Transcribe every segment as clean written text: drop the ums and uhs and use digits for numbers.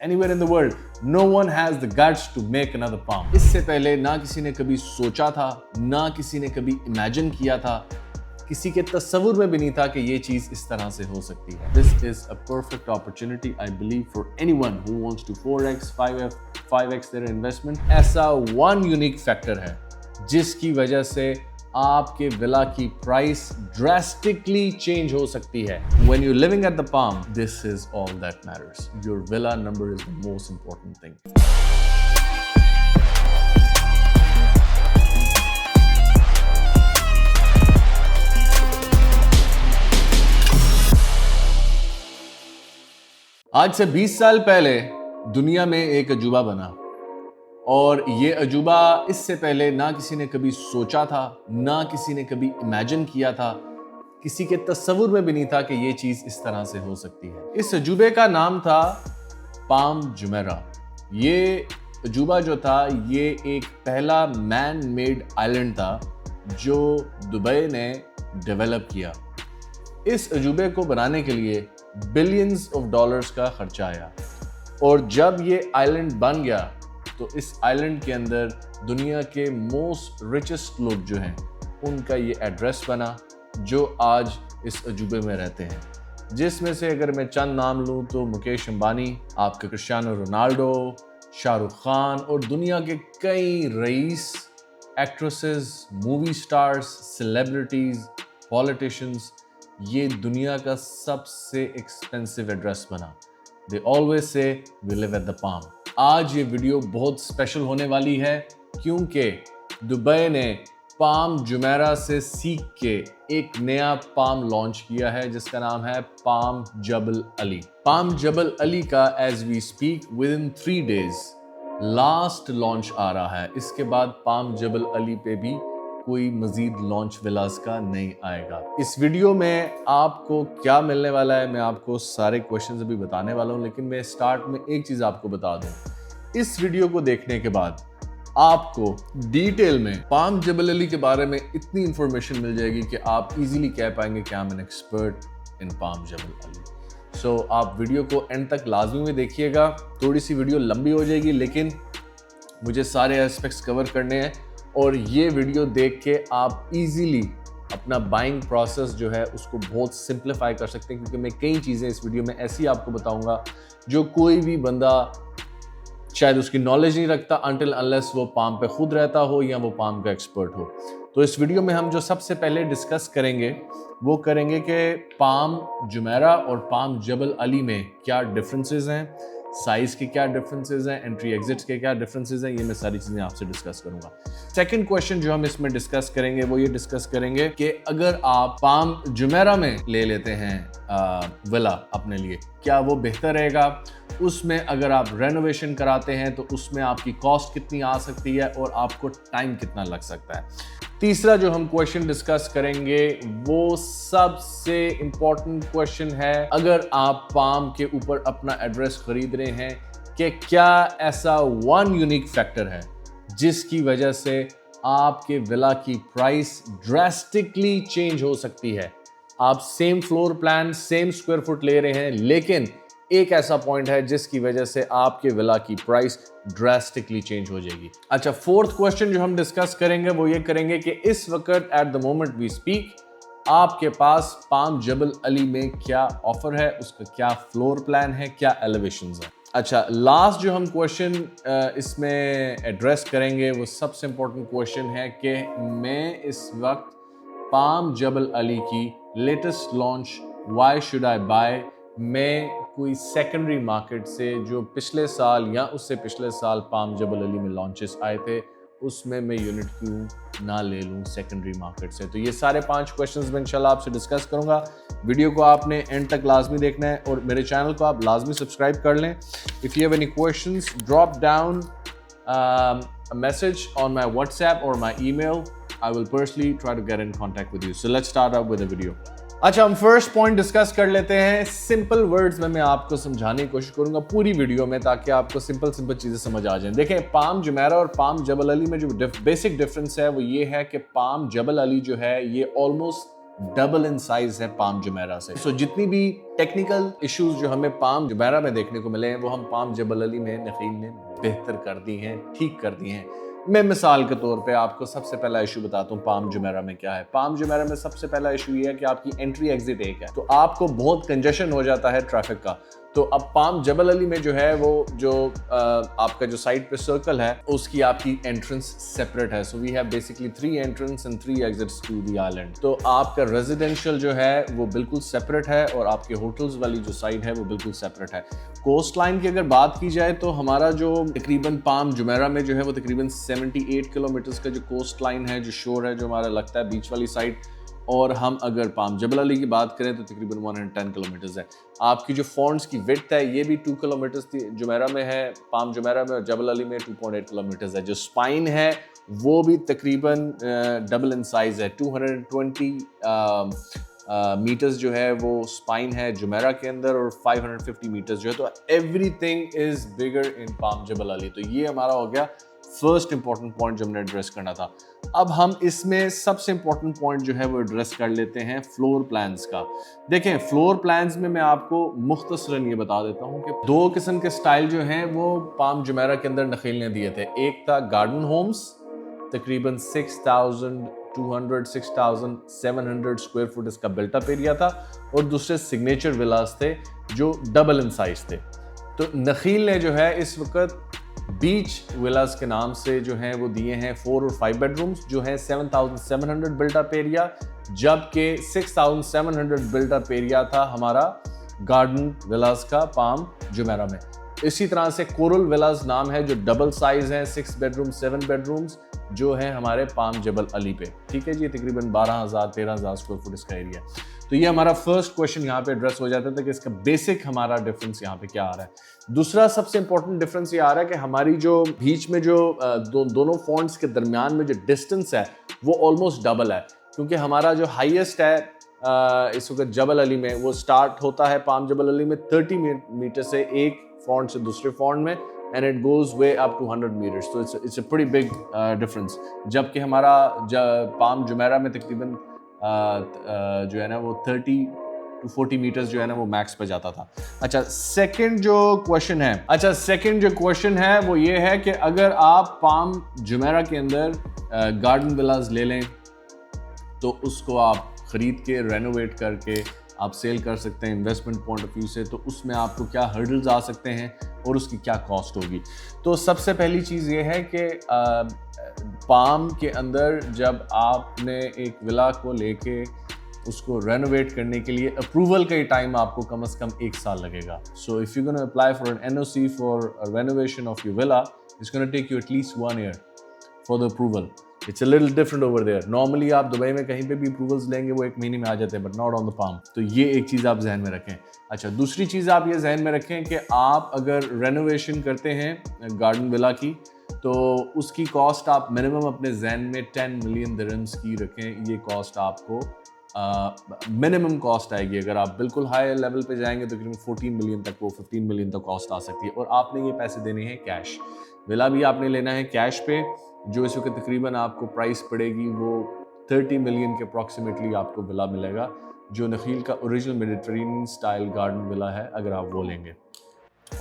anywhere in the world. No one has the guts to make another palm. इससे पहले ना किसी ने कभी सोचा था, ना किसी ने कभी इमेजिन किया था, किसी के तस्वुर में भी नहीं था कि ये चीज इस तरह से हो सकती है. This is a perfect opportunity, I believe, for anyone who wants to 4x, 5x their investment. ऐसा one unique factor है जिसकी वजह से आपके विला की प्राइस drastically change हो सकती है. When you're living at the Palm, this is all that matters. Your villa number is the most important thing. आज से 20 साल पहले दुनिया में एक अजूबा बना और ये अजूबा इससे पहले ना किसी ने कभी सोचा था, ना किसी ने कभी इमेजिन किया था, किसी के तस्वुर में भी नहीं था कि ये चीज इस तरह से हो सकती है. इस अजूबे का नाम था पाम जुमेरा. ये अजूबा जो था ये एक पहला मैन मेड आइलैंड था जो दुबई ने डेवलप किया. इस अजूबे को बनाने के लिए बिलियंस ऑफ डॉलर्स का खर्चा आया और जब ये आइलैंड बन गया तो इस आइलैंड के अंदर दुनिया के मोस्ट रिचेस्ट लोग जो हैं उनका ये एड्रेस बना जो आज इस अजूबे में रहते हैं, जिसमें से अगर मैं चंद नाम लूँ तो मुकेश अंबानी, आपका क्रिस्टियानो रोनाल्डो, शाहरुख खान और दुनिया के कई रईस, actresses, movie stars, celebrities, politicians, ये दुनिया का सबसे एक्सपेंसिव एड्रेस बना. They always say we live at the Palm. आज ये वीडियो बहुत स्पेशल होने वाली है क्योंकि दुबई ने पाम जुमेरा से सीख के एक नया पाम लॉन्च किया है जिसका नाम है Palm Jebel Ali. Palm Jebel Ali का as we speak within 3 days last launch आ रहा है. इसके बाद पाम जबल अली पे भी कोई मजीद लॉन्च विलास का नहीं आएगा. इस वीडियो में आपको क्या मिलने वाला है मैं आपको सारे क्वेश्चंस अभी बताने वाला हूं, लेकिन मैं स्टार्ट में एक चीज आपको बता दूं. इस वीडियो को देखने के बाद आपको डिटेल में पाम जबल अली के बारे में इतनी इंफॉर्मेशन मिल जाएगी कि आप इजीली कह पाएंगे कि I am an expert in Palm Jebel Ali. So आप वीडियो को एंड तक लाजमी में देखिएगा. थोड़ी सी वीडियो लंबी हो जाएगी लेकिन मुझे सारे एस्पेक्ट्स कवर करने हैं और ये वीडियो देख के आप इजीली अपना बाइंग प्रोसेस जो है उसको बहुत सिंप्लीफाई कर सकते हैं क्योंकि मैं कई चीज़ें इस वीडियो में ऐसी आपको बताऊंगा जो कोई भी बंदा शायद उसकी नॉलेज नहीं रखता अनटिल अनलेस वो पाम पे खुद रहता हो या वो पाम का एक्सपर्ट हो. तो इस वीडियो में हम जो सबसे पहले डिस्कस करेंगे वो करेंगे कि पाम जुमेरा और पाम जबल अली में क्या डिफरेंसेस हैं, साइज के क्या डिफरेंसेस हैं, एंट्री एग्जिट्स के क्या डिफरेंसेस हैं, ये मैं सारी चीज़ें आपसे डिस्कस करूंगा. सेकंड क्वेश्चन जो हम इसमें डिस्कस करेंगे वो ये डिस्कस करेंगे कि अगर आप पाम जुमेरा में ले लेते हैं विला अपने लिए, क्या वो बेहतर रहेगा? उसमें अगर आप रेनोवेशन कराते हैं तो उसमें आपकी कॉस्ट कितनी आ सकती है और आपको टाइम कितना लग सकता है. तीसरा जो हम क्वेश्चन डिस्कस करेंगे वो सबसे इंपॉर्टेंट क्वेश्चन है अगर आप पाम के ऊपर अपना एड्रेस खरीद रहे हैं कि क्या ऐसा वन यूनिक फैक्टर है जिसकी वजह से आपके विला की प्राइस ड्रास्टिकली चेंज हो सकती है. आप same floor plan, same square foot ले रहे हैं लेकिन एक ऐसा पॉइंट है जिसकी वजह से आपके विला की प्राइस ड्रास्टिकली चेंज हो जाएगी. अच्छा, फोर्थ क्वेश्चन जो हम डिस्कस करेंगे वो ये करेंगे कि इस वक्त at the moment we speak आपके पास पाम जबल अली में क्या ऑफर है, उसका क्या फ्लोर प्लान है, क्या एलिवेशंस है. अच्छा, लास्ट जो हम क्वेश्चन इसमें एड्रेस करेंगे वो सबसे इंपॉर्टेंट क्वेश्चन है कि मैं इस वक्त पाम जबल अली की latest launch why should I buy मैं कोई सेकेंडरी मार्केट से जो पिछले साल या उससे पिछले साल पाम जबल अली में लॉन्चेस आए थे उसमें मैं यूनिट क्यों ना ले लूँ सेकेंडरी मार्केट से. तो ये सारे 5 क्वेश्चंस मैं इंशाल्लाह आपसे डिस्कस करूंगा. वीडियो को आपने एंड तक लाजमी देखना है और मेरे चैनल को आप लाजमी सब्सक्राइब कर लें. If you have any questions drop down a message on my WhatsApp or my email. I will personally try to get in contact with you. So let's start up with the video. अच्छा, हम first point discuss कर लेते हैं. Simple words में मैं आपको समझाने की कोशिश करूंगा पूरी वीडियो में ताकि आपको सिंपल चीजें समझ आ जाएं. देखें, पाम जुमेरा और पाम जबल अली में जो बेसिक डिफरेंस है वो ये है कि पाम जबल अली जो है ये ऑलमोस्ट डबल इन साइज है पाम जुमेरा से। सो जितनी भी टेक्निकल इश्यूज जो हमें पाम जुमेरा में देखने को मिले हैं वो हम पाम जबल अली में नखील ने बेहतर कर दी हैं, ठीक कर दी हैं। मैं मिसाल के तौर पे आपको सबसे पहला इशू बताता हूँ पाम जुमेरा में क्या है। पाम जुमेरा में सबसे पहला इशू ये है कि आपकी एंट्री एग्जिट एक है, तो आपको बहुत कंजेशन हो जाता है ट्रैफिक का। तो अब पाम जबल अली में जो है वो जो आपका जो साइड पे सर्कल है उसकी आपकी एंट्रेंस सेपरेट है। So we have basically 3 entrance and 3 exits to the island. तो आपका रेजिडेंशियल जो है वो बिल्कुल सेपरेट है और आपके होटल्स वाली जो साइड है वो बिल्कुल सेपरेट है। कोस्ट लाइन की अगर बात की जाए तो हमारा जो तकरीबन पाम जुमेरा में जो है वो तकरीबन 78 किलोमीटर्स का जो कोस्ट लाइन है, जो शोर है जो हमारा लगता है बीच वाली साइड, और हम अगर पाम जबल अली की बात करें तो तकरीबन 110 किलोमीटर्स है। आपकी जो फॉन्ट्स की विड्थ है ये भी 2 किलोमीटर्स जुमेरा में है, पाम जुमेरा में, और जबल अली में 2.8 किलोमीटर्स है। जो स्पाइन है वो भी तकरीबन डबल इन साइज है, 220 मीटर्स जो है वो स्पाइन है जुमेरा के अंदर और 550 मीटर्स जो है, तो everything is bigger in Palm Jebel Ali. तो ये हमारा हो गया फर्स्ट इंपॉर्टेंट पॉइंट जो हमने एड्रेस करना था। अब हम इसमें सबसे इंपॉर्टेंट पॉइंट जो है वो एड्रेस कर लेते हैं फ्लोर प्लान्स का। देखें, फ्लोर प्लान्स में मैं आपको मुख्तसरन ये बता देता हूँ कि 2 किस्म के स्टाइल जो हैं वो पाम जुमेरा के अंदर नखील ने दिए थे। एक था गार्डन होम्स, तकरीबन 6,200 6,700 स्क्वायर फुट इसका बिल्टअप एरिया था, और दूसरे सिग्नेचर विलास थे जो डबल इन साइज थे। तो नखील ने जो है इस वक्त बीच विलास के नाम से जो हैं वो दिए हैं 4 और 5 बेडरूम्स जो हैं 7,700 बिल्टअप एरिया, जबकि 6,700 बिल्टअप एरिया था हमारा गार्डन विलास का पाम जुमेरा में। इसी तरह से कोरल विलास नाम है जो डबल साइज है, 6 बेडरूम 7 बेडरूम्स जो है हमारे पाम जबल अली पे। ठीक है जी, तकरीबन 12,000-13,000 स्क्वायर फुट इसका एरिया। तो ये हमारा फर्स्ट क्वेश्चन यहाँ पे एड्रेस हो जाता था कि इसका बेसिक हमारा डिफरेंस यहाँ पे क्या आ रहा है। दूसरा सबसे इंपॉर्टेंट डिफरेंस ये आ रहा है कि हमारी जो बीच में जो दोनों फॉन्ट्स के दरमियान में जो डिस्टेंस है वो ऑलमोस्ट डबल है, क्योंकि हमारा जो हाईएस्ट है इस वक्त जबल अली में वो स्टार्ट होता है पाम जबल अली में 30 मीटर से एक फॉन्ट से दूसरे फॉन्ट में, and it goes way up to 100 meters, so it's a pretty big difference। जबकि हमारा पाम जुमेरा में तकरीबन जो है ना वो 30 to 40 मीटर्स जो है ना वो मैक्स पे जाता था। अच्छा, सेकंड जो क्वेश्चन है वो ये है कि अगर आप पाम जुमेरा के अंदर गार्डन विलास ले लें तो उसको आप खरीद के रेनोवेट करके आप सेल कर सकते हैं इन्वेस्टमेंट पॉइंट ऑफ व्यू से, तो उसमें आपको क्या हर्डल्स आ सकते हैं और उसकी क्या कॉस्ट होगी। तो सबसे पहली चीज़ ये है कि पाम के अंदर जब आपने एक विला को लेके उसको रेनोवेट करने के लिए अप्रूवल का ही टाइम आपको कम से कम 1 साल लगेगा। So if you gonna apply for an NOC for renovation of your villa, it's gonna take you at least 1 year for the approval. It's a little different over there. Normally आप Dubai में कहीं पे भी approvals लेंगे वो 1 महीने में आ जाते हैं, but not on the palm। तो ये एक चीज़ आप जहन में रखें। अच्छा, दूसरी चीज़ आप ये जहन में रखें कि आप अगर रेनोवेशन करते हैं गार्डन विला की तो उसकी कॉस्ट आप मिनिमम अपने जहन में 10 मिलियन दिरहम्स की रखें। ये कॉस्ट आपको मिनिमम कॉस्ट आएगी। अगर आप बिल्कुल हाई लेवल पे जाएंगे तो तकरीबन 14 मिलियन तक, वो 15 मिलियन तक कॉस्ट आ सकती है, और आपने ये पैसे देने हैं कैश। विला भी आपने लेना है कैश पे, जो इस वक्त तकरीबन आपको प्राइस पड़ेगी वो 30 मिलियन के अप्रॉक्सीमेटली आपको विला मिलेगा, जो नखील का original Mediterranean style garden villa है अगर आप वो लेंगे,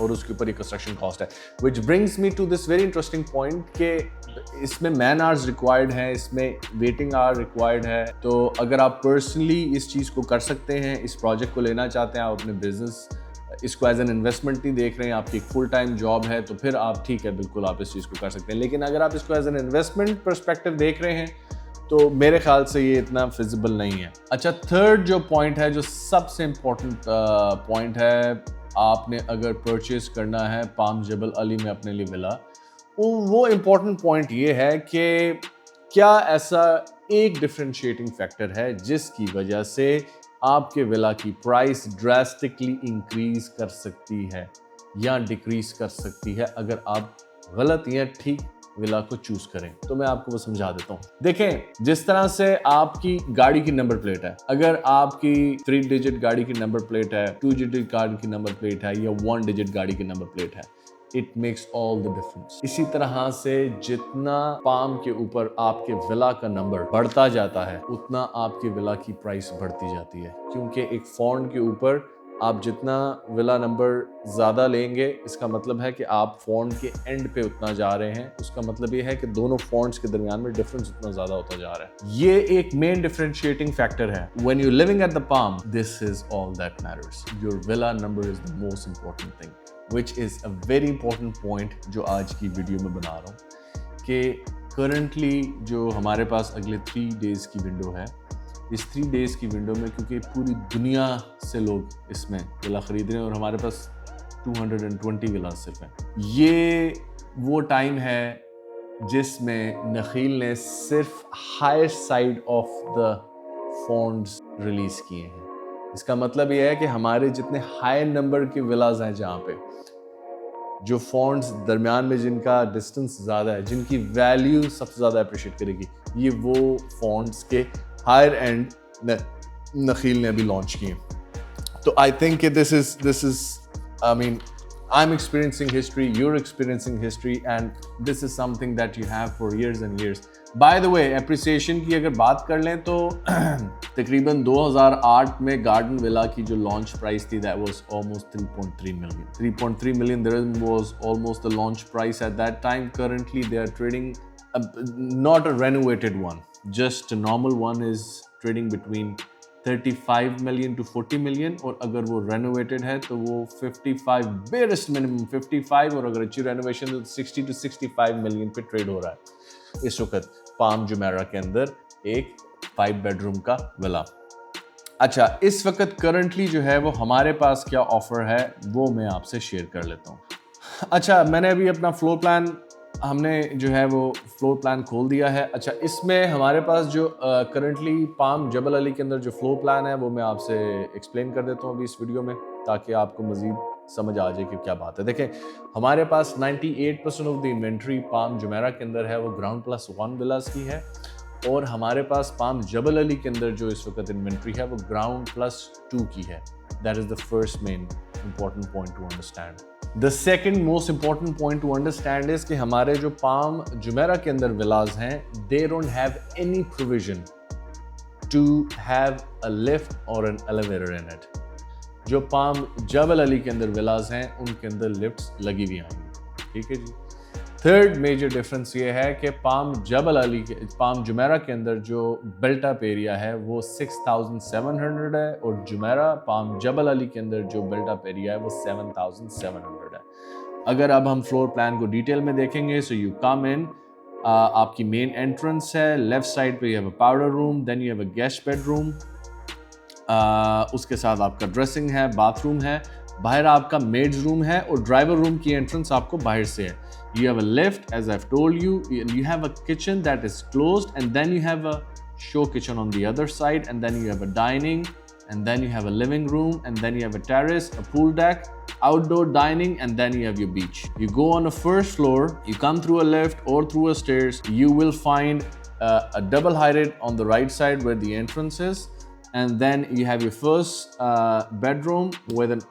और उसके ऊपर एक कंस्ट्रक्शन कॉस्ट है। Which brings me to this very interesting point कि इसमें मैन आवर्स रिक्वायर्ड है, इसमें वेटिंग आवर रिक्वायर्ड है। तो अगर आप पर्सनली इस चीज़ को कर सकते हैं, इस प्रोजेक्ट को लेना चाहते हैं, आप अपने बिजनेस इसको एज एन इन्वेस्टमेंट नहीं देख रहे हैं, आपकी एक फुल टाइम जॉब है, तो फिर आप ठीक है बिल्कुल आप इस चीज़ को कर सकते हैं। लेकिन अगर आप इसको एज एन इन्वेस्टमेंट पर्सपेक्टिव देख रहे हैं तो मेरे ख्याल से ये इतना फिजिबल नहीं है। अच्छा, थर्ड जो पॉइंट है, जो सबसे इम्पोर्टेंट पॉइंट है, आपने अगर परचेज करना है पाम जबल अली में अपने लिए विला, वो इम्पोर्टेंट पॉइंट ये है कि क्या ऐसा एक डिफरेंशिएटिंग फैक्टर है जिसकी वजह से आपके विला की प्राइस ड्रास्टिकली इंक्रीज कर सकती है या डिक्रीज कर सकती है अगर आप गलत या ठीक विला को चूज करें। तो मैं आपको वो समझा देता हूँ। देखें, जिस तरह से आपकी गाड़ी की नंबर प्लेट है, अगर आपकी 3 डिजिट गाड़ी की नंबर प्लेट है, 2 डिजिट गाड़ी की नंबर प्लेट है, या 1 डिजिट गाड़ी की नंबर प्लेट है, It makes all the difference. اسی طرح سے جتنا پام کے اوپر آپ کے ولا کا نمبر بڑھتا جاتا ہے اتنا آپ کی ولا کی پرائس بڑھتی جاتی ہے، کیونکہ ایک فونٹ کے اوپر آپ جتنا ولا نمبر زیادہ لیں گے اس کا مطلب ہے کہ آپ فونٹ کے اینڈ پہ اتنا جا رہے ہیں، اس کا مطلب یہ ہے کہ دونوں فونٹس کے درمیان میں ڈفرنس اتنا زیادہ ہوتا جا رہا ہے. یہ ایک مین ڈفرینشیٹنگ فیکٹر ہے. When you're living at the palm, this is all that matters. Your villa number is the most important thing, which is a very important point جو آج کی ویڈیو میں بنا رہا ہوں کہ کرنٹلی جو ہمارے پاس اگلے 3 days کی ونڈو ہے، اس 3 days کی ونڈو میں کیونکہ پوری دنیا سے لوگ اس میں ولا خرید رہے ہیں اور ہمارے پاس 220 ولاز صرف ہیں، یہ وہ ٹائم ہے جس میں نخیل نے صرف higher side of the funds release کیے ہیں. اس کا مطلب یہ ہے کہ ہمارے جتنے ہائی نمبر کے ولاز ہیں جہاں پہ جو فونٹس درمیان میں جن کا ڈسٹنس زیادہ ہے، جن کی ویلیو سب سے زیادہ اپریشیٹ کرے گی، یہ وہ فونٹس کے ہائر اینڈ نخیل نے ابھی لانچ کیے. تو آئی تھنک کہ دس از آئی مین I'm experiencing history, you're experiencing history, and this is something that you have for years and years. By the way, appreciation کی اگر بات کر لیں تو تقریباً 2008 میں گارڈن ولا کی جو لانچ پرائس تھی that was almost 3.3 million. 3.3 million dirham was almost the launch price at that time. Currently they are trading not a renovated one, just a normal one is trading between 35 million to 40 million, اور اگر وہ renovated ہے تو وہ 55 بیرسٹ minimum 55، اور اگر اچھی renovation ہے تو 60 to 65 ملین پہ ٹریڈ ہو رہا ہے اس وقت پام جمیرہ کے اندر ایک 5 بیڈروم کا ولا. اچھا اس وقت کرنٹلی جو ہے وہ ہمارے پاس کیا آفر ہے وہ میں آپ سے شیئر کر لیتا ہوں. اچھا میں نے ابھی اپنا فلور پلان ہم نے جو ہے وہ فلور پلان کھول دیا ہے. اچھا اس میں ہمارے پاس جو کرنٹلی پام جبل علی کے اندر جو فلور پلان ہے وہ میں آپ سے ایکسپلین کر دیتا ہوں ابھی اس ویڈیو میں تاکہ آپ کو مزید سمجھ آ جائے کہ کیا بات ہے. دیکھیں ہمارے پاس 98% آف دی انوینٹری پام جمیرہ کے اندر ہے وہ گراؤنڈ پلس 1 ولاز کی ہے، اور ہمارے پاس پام جبل علی کے اندر جو اس وقت انوینٹری ہے وہ گراؤنڈ پلس 2 کی ہے. That is the first main important point to understand. The second most important point to understand is کہ ہمارے جو پام جمیرہ کے اندر ولاز ہیں they don't have any provision to have a lift or an elevator in it. جو palm جبل علی کے اندر villas ہیں ان کے اندر لفٹس لگی ہوئی آئیں گی. ٹھیک ہے جی. تھرڈ میجر ڈفرنس یہ ہے کہ پام جمیرہ کے اندر جو بلٹ اپ ایریا ہے وہ 6700 ہے، اور جمیرہ پام جبل علی کے اندر جو بلٹ اپ ایریا ہے وہ 7700 ہے. اگر اب ہم فلور پلان کو ڈیٹیل میں دیکھیں گے سو یو کم ان، آپ کی مین انٹرنس ہے، لیفٹ سائڈ پہ you have a powder room, then you have a guest bedroom, اس کے ساتھ آپ کا ڈریسنگ ہے، باتھ روم ہے، باہر آپ کا میڈز روم ہے، اور ڈرائیور روم کی انٹرنس آپ کو باہر سے ہے. You have a lift, as I've told you. You have a kitchen that is closed, and then you have a show kitchen on the other side, and then you have a dining, and then you have a living room, and then you have a terrace, a pool deck, outdoor dining, and then you have your beach. You go on the first floor, you come through a lift or through a stairs, you will find a double heighted on the right side where the entrance is. And then you have your first bedroom with an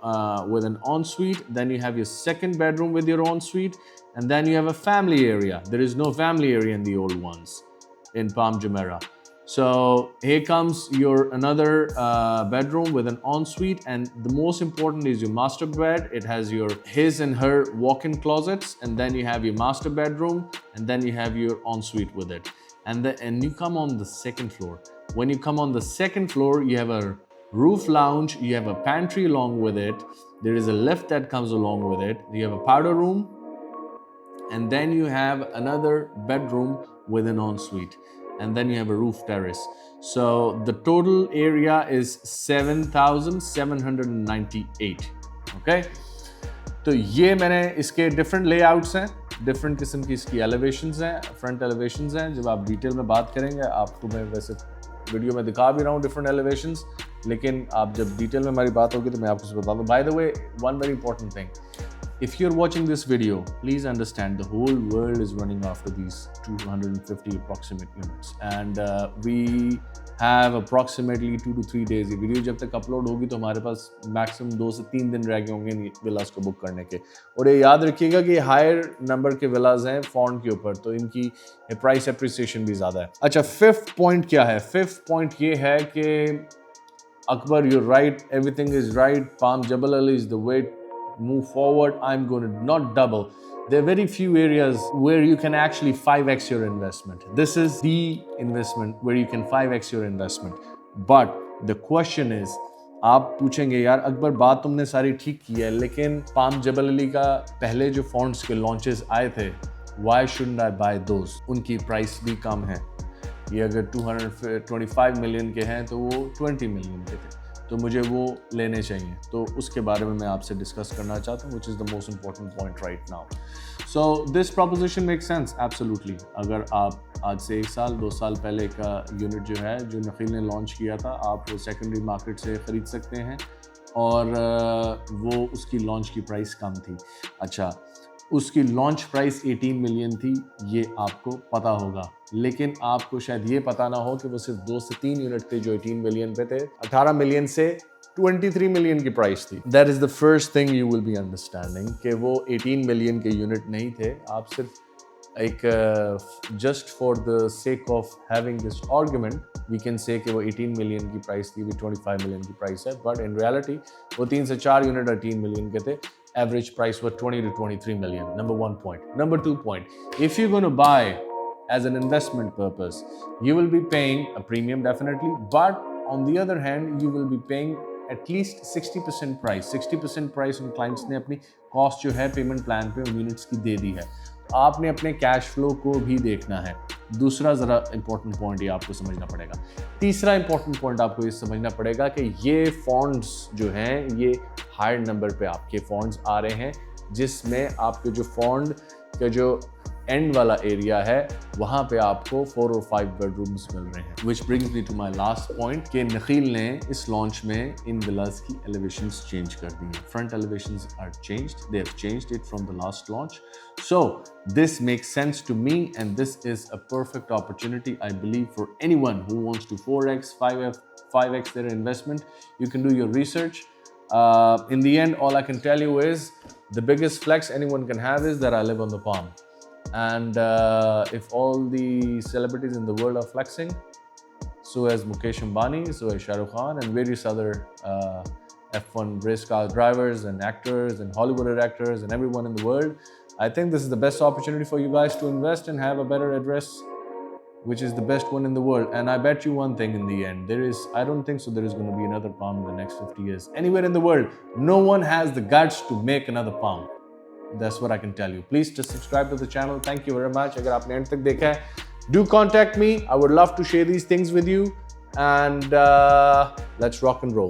ensuite. Then you have your second bedroom with your ensuite, and then you have a family area. There is no family area in the old ones in Palm Jumeirah. So here comes your another bedroom with an ensuite, and the most important is your master bed. It has his and her walk-in closets, and then you have your master bedroom, and then you have your ensuite with it. And you come on the second floor. When you come on the second floor, you have a roof lounge, you have a pantry along with it, there is a lift that comes along with it, you have a powder room, and then you have another bedroom with an ensuite, and then you have a roof terrace. So the total area is 7,798. Okay? تو یہ میں نے اس کے different لے outs ہیں، different قسم کی اس کی ایلیویشنز ہیں، فرنٹ ایلیویشنز ہیں. جب آپ ڈیٹیل میں بات کریں گے آپ کو میں ویسے ویڈیو میں دکھا بھی رہا ہوں ڈفرینٹ ایلیویشنز، لیکن آپ جب ڈیٹیل میں ہماری بات ہوگی تو میں آپ کو بتا دوں. By the way one very important thing, if you're watching this video, please understand the whole world is running after these 250 approximate units, and we have approximately 2 to 3 days. ये वीडियो जब तक अपलोड होगी तो हमारे पास maximum 2 से 3 दिन रह गए होंगे विलास को बुक करने के. और ये याद रखिएगा कि हायर नंबर के विलास हैं फॉन्ट के ऊपर, तो इनकी प्राइस एप्रिसिएशन भी ज़्यादा है. अच्छा, फिफ्थ पॉइंट क्या है? फिफ्थ पॉइंट ये है कि Akbar, you're right, everything is right, Palm Jebel Ali is the way to move forward. I'm going to not double. There are very few areas where you can actually 5x your investment. This is the investment where you can 5x your investment. But the question is, आप पूछेंगे यार अकबर बात तुमने सारी ठीक की है, लेकिन पाम जबल अली का पहले जो फॉन्ड्स के लॉन्चेस आए थे, why shouldn't I buy those? उनकी प्राइस भी कम है. ये अगर 225 मिलियन के हैं तो वो 20 मिलियन के थे, तो मुझे वो लेने चाहिए. तो उसके बारे में मैं आपसे डिस्कस करना चाहता हूँ, which is the most important point right now. So this proposition makes sense, absolutely. अगर आप आज से 1 साल 2 साल पहले का यूनिट जो है, जो नखील ने लॉन्च किया था, आप वो सेकेंडरी मार्केट से ख़रीद सकते हैं, और वो उसकी लॉन्च की प्राइस कम थी. अच्छा, उसकी लॉन्च प्राइस 18 मिलियन थी, ये आपको पता होगा, लेकिन आपको शायद ये पता ना हो कि वो सिर्फ 2 से 3 यूनिट थे जो 18 मिलियन पे थे. 18 मिलियन से 23 मिलियन की प्राइस थी. That is the first thing you will be understanding कि वो 18 मिलियन के यूनिट नहीं थे. आप सिर्फ एक just for the sake of having this argument we can say कि वो 18 मिलियन की प्राइस थी, वो 25 मिलियन की प्राइस है, बट इन रियलिटी वो 3 से 4 यूनिट 18 मिलियन के थे. Average price was 20 to 23 million. Number 1 point. Number 2 point. If you're going to buy as an investment purpose, you will be paying a premium definitely, but on the other hand, you will be paying at least 60% price. 60% price उन clients ने अपनी cost जो है payment plan पे उन units की दे दी है. आपने अपने कैश फ्लो को भी देखना है. दूसरा ज़रा इंपॉर्टेंट पॉइंट ये आपको समझना पड़ेगा. तीसरा इंपॉर्टेंट पॉइंट आपको ये समझना पड़ेगा कि ये फंड्स जो हैं ये हायर नंबर पे आपके फंड्स आ रहे हैं, जिसमें आपके जो फंड का जो एंड वाला एरिया है वहाँ पे आपको 4 और 5 बेडरूम्स मिल रहे हैं. Which brings me to my last point कि नखील ने इस लॉन्च में इन विलास की एलिवेशंस चेंज कर दी हैं. Front elevations are changed, they have changed it from the last launch. So this makes sense to me, and this is a perfect opportunity, I believe, for anyone who wants to 4x, 5x their investment. You can do your research. In the end, all I can tell you is the biggest flex anyone can have is that I live on the Palm. And if all the celebrities in the world are flexing, so as Mukesh Ambani, so as Shah Rukh Khan, and various other F1 race car drivers and actors and Hollywood actors and everyone in the world, I think this is the best opportunity for you guys to invest and have a better address, which is the best one in the world. And I bet you one thing, in the end, I don't think so there is going to be another Palm in the next 50 years. Anywhere in the world, no one has the guts to make another Palm. That's what I can tell you. Please just subscribe to the channel. Thank you very much. अगर आपने end तक देखा है, do contact me. I would love to share these things with you. And let's rock and roll.